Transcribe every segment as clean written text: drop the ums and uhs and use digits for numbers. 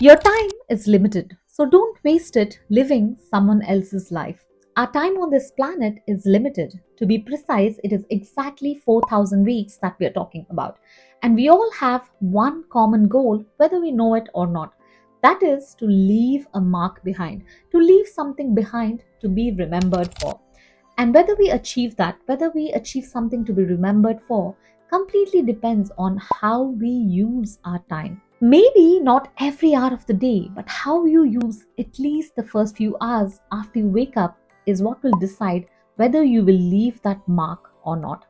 Your time is limited, so don't waste it living someone else's life. Our time on this planet is limited. To be precise, it is exactly 4,000 weeks that we are talking about. And we all have one common goal, whether we know it or not. That is to leave a mark behind, to leave something behind to be remembered for. And whether we achieve that, whether we achieve something to be remembered for, completely depends on how we use our time. Maybe not every hour of the day, but how you use at least the first few hours after you wake up is what will decide whether you will leave that mark or not.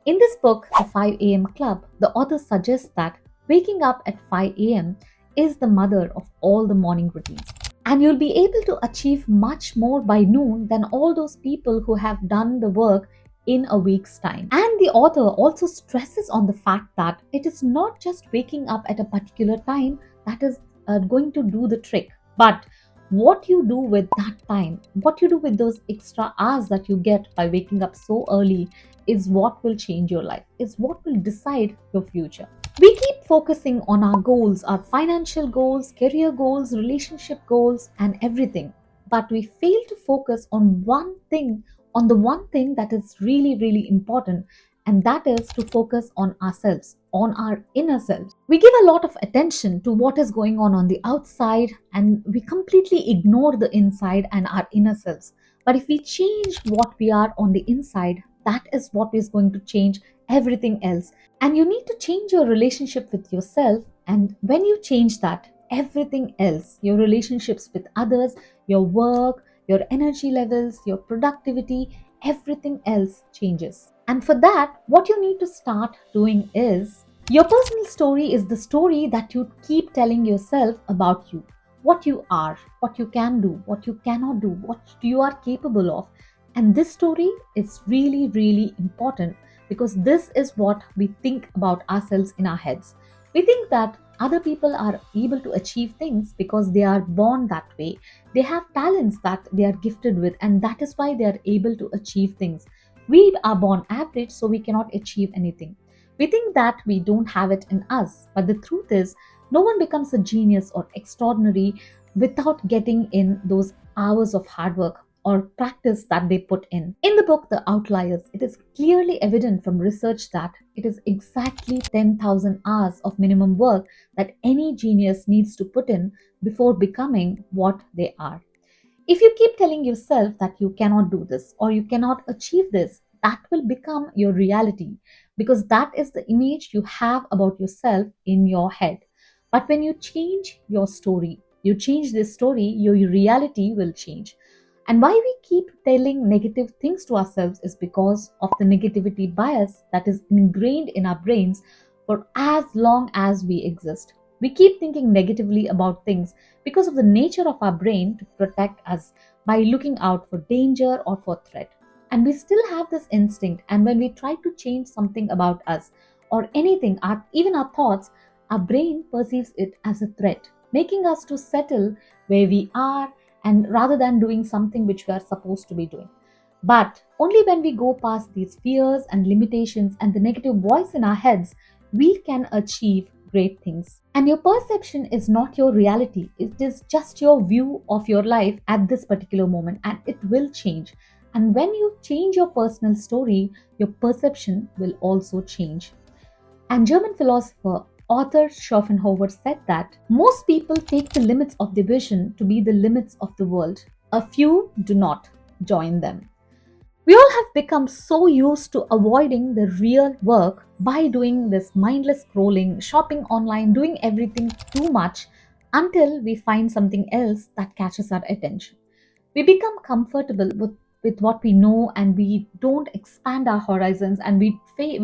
In this book, The 5 a.m. Club, the author suggests that waking up at 5 a.m. is the mother of all the morning routines. And you'll be able to achieve much more by noon than all those people who have done the work in a week's time. And the author also stresses on the fact that it is not just waking up at a particular time that is going to do the trick, but what you do with that time, what you do with those extra hours that you get by waking up so early is what will change your life, is what will decide your future. We keep focusing on our goals, our financial goals, career goals, relationship goals, and everything. But we fail to focus on one thing, on the one thing that is really, really important, and that is to focus on ourselves, on our inner selves. We give a lot of attention to what is going on the outside, and we completely ignore the inside and our inner selves. But if we change what we are on the inside, that is what is going to change everything else. And you need to change your relationship with yourself. And when you change that, everything else, your relationships with others, your work, your energy levels, your productivity, everything else changes. And for that, what you need to start doing is your personal story is the story that you keep telling yourself about you. What you are, what you can do, what you cannot do, what you are capable of. And this story is really, really important because this is what we think about ourselves in our heads. We think that other people are able to achieve things because they are born that way. They have talents that they are gifted with, and that is why they are able to achieve things. We are born average, so we cannot achieve anything. We think that we don't have it in us, but the truth is, no one becomes a genius or extraordinary without getting in those hours of hard work or practice that they put in. In the book, The Outliers, it is clearly evident from research that it is exactly 10,000 hours of minimum work that any genius needs to put in before becoming what they are. If you keep telling yourself that you cannot do this or you cannot achieve this, that will become your reality because that is the image you have about yourself in your head. But when you change your story, you change this story, your reality will change. And why we keep telling negative things to ourselves is because of the negativity bias that is ingrained in our brains for as long as we exist. We keep thinking negatively about things because of the nature of our brain to protect us by looking out for danger or for threat. And we still have this instinct, and when we try to change something about us or anything, even our thoughts, our brain perceives it as a threat, making us to settle where we are and rather than doing something which we are supposed to be doing. But only when we go past these fears and limitations and the negative voice in our heads, we can achieve great things. And your perception is not your reality, it is just your view of your life at this particular moment, and it will change. And when you change your personal story, your perception will also change. And German philosopher Arthur Schopenhauer said that most people take the limits of their vision to be the limits of the world. A few do not join them. We all have become so used to avoiding the real work by doing this mindless scrolling, shopping online, doing everything too much until we find something else that catches our attention. We become comfortable with what we know and we don't expand our horizons and we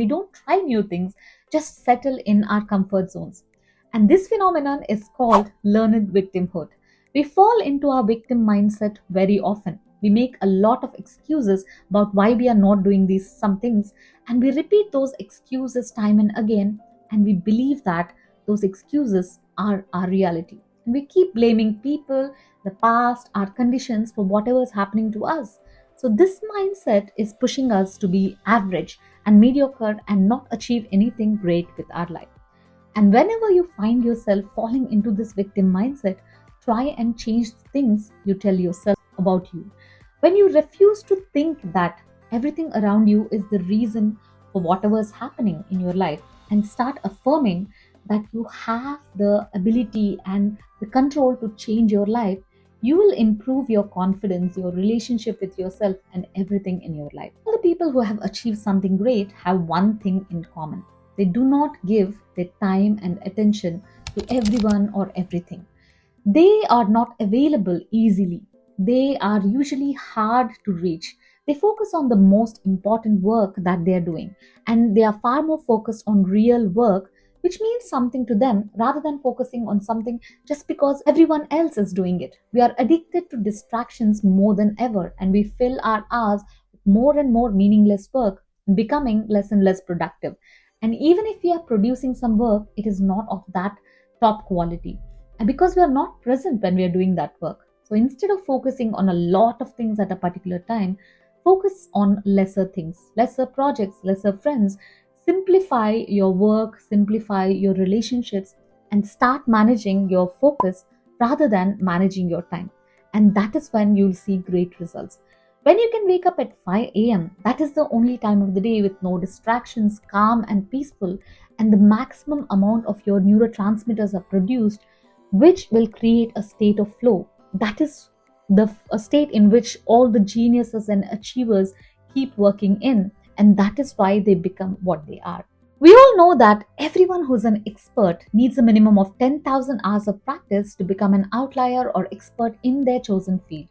don't try new things, just settle in our comfort zones. And this phenomenon is called learned victimhood. We fall into our victim mindset very often. We make a lot of excuses about why we are not doing these some things, and we repeat those excuses time and again, and we believe that those excuses are our reality. And we keep blaming people, the past, our conditions for whatever is happening to us. So this mindset is pushing us to be average and mediocre and not achieve anything great with our life. And whenever you find yourself falling into this victim mindset, try and change the things you tell yourself about you. When you refuse to think that everything around you is the reason for whatever is happening in your life, and start affirming that you have the ability and the control to change your life, you will improve your confidence, your relationship with yourself, and everything in your life. All the people who have achieved something great have one thing in common: they do not give their time and attention to everyone or everything. They are not available easily. They are usually hard to reach. They focus on the most important work that they are doing, and they are far more focused on real work, which means something to them, rather than focusing on something just because everyone else is doing it. We are addicted to distractions more than ever, and we fill our hours with more and more meaningless work, becoming less and less productive. And even if we are producing some work, it is not of that top quality, and because we are not present when we are doing that work. So instead of focusing on a lot of things at a particular time, focus on lesser things, lesser projects, lesser friends. Simplify your work, simplify your relationships, and start managing your focus rather than managing your time. And that is when you'll see great results. When you can wake up at 5 a.m., that is the only time of the day with no distractions, calm and peaceful, and the maximum amount of your neurotransmitters are produced, which will create a state of flow. That is a state in which all the geniuses and achievers keep working in, and that is why they become what they are. We all know that everyone who's an expert needs a minimum of 10,000 hours of practice to become an outlier or expert in their chosen field.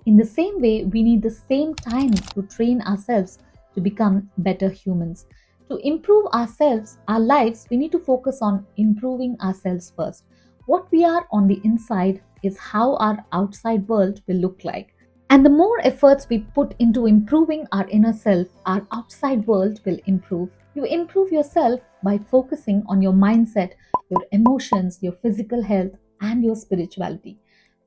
In the same way, we need the same time to train ourselves to become better humans. To improve ourselves, our lives, we need to focus on improving ourselves first. What we are on the inside is how our outside world will look like. And the more efforts we put into improving our inner self, our outside world will improve. You improve yourself by focusing on your mindset, your emotions, your physical health, and your spirituality.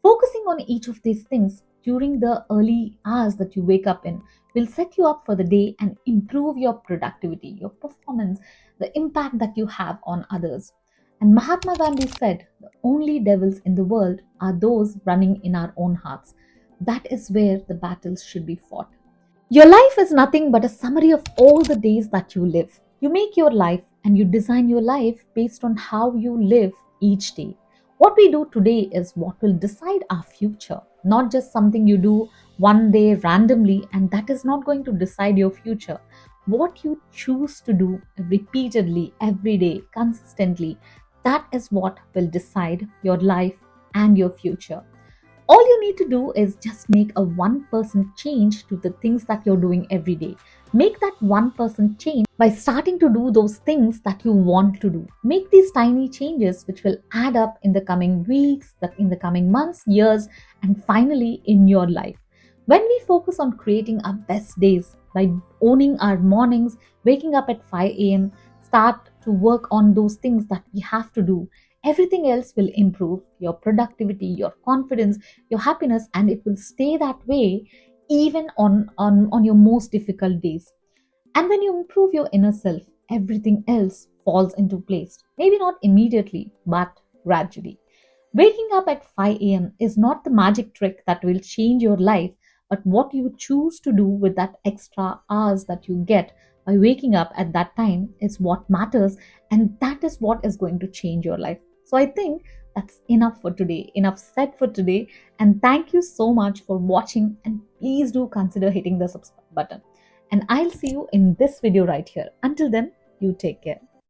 Focusing on each of these things during the early hours that you wake up in will set you up for the day and improve your productivity, your performance, the impact that you have on others. And Mahatma Gandhi said, the only devils in the world are those running in our own hearts. That is where the battles should be fought. Your life is nothing but a summary of all the days that you live. You make your life and you design your life based on how you live each day. What we do today is what will decide our future, not just something you do one day randomly, and that is not going to decide your future. What you choose to do repeatedly, every day, consistently, that is what will decide your life and your future. All you need to do is just make a 1% change to the things that you're doing every day. Make that 1% change by starting to do those things that you want to do. Make these tiny changes which will add up in the coming weeks, in the coming months, years, and finally in your life. When we focus on creating our best days by owning our mornings, waking up at 5 a.m., start to work on those things that we have to do, everything else will improve: your productivity, your confidence, your happiness, and it will stay that way even on your most difficult days. And when you improve your inner self, everything else falls into place. Maybe not immediately, but gradually. Waking up at 5 a.m. is not the magic trick that will change your life, but what you choose to do with that extra hours that you get by waking up at that time is what matters, and that is what is going to change your life. So I think that's enough for today, enough said for today. And thank you so much for watching. And please do consider hitting the subscribe button. And I'll see you in this video right here. Until then, you take care.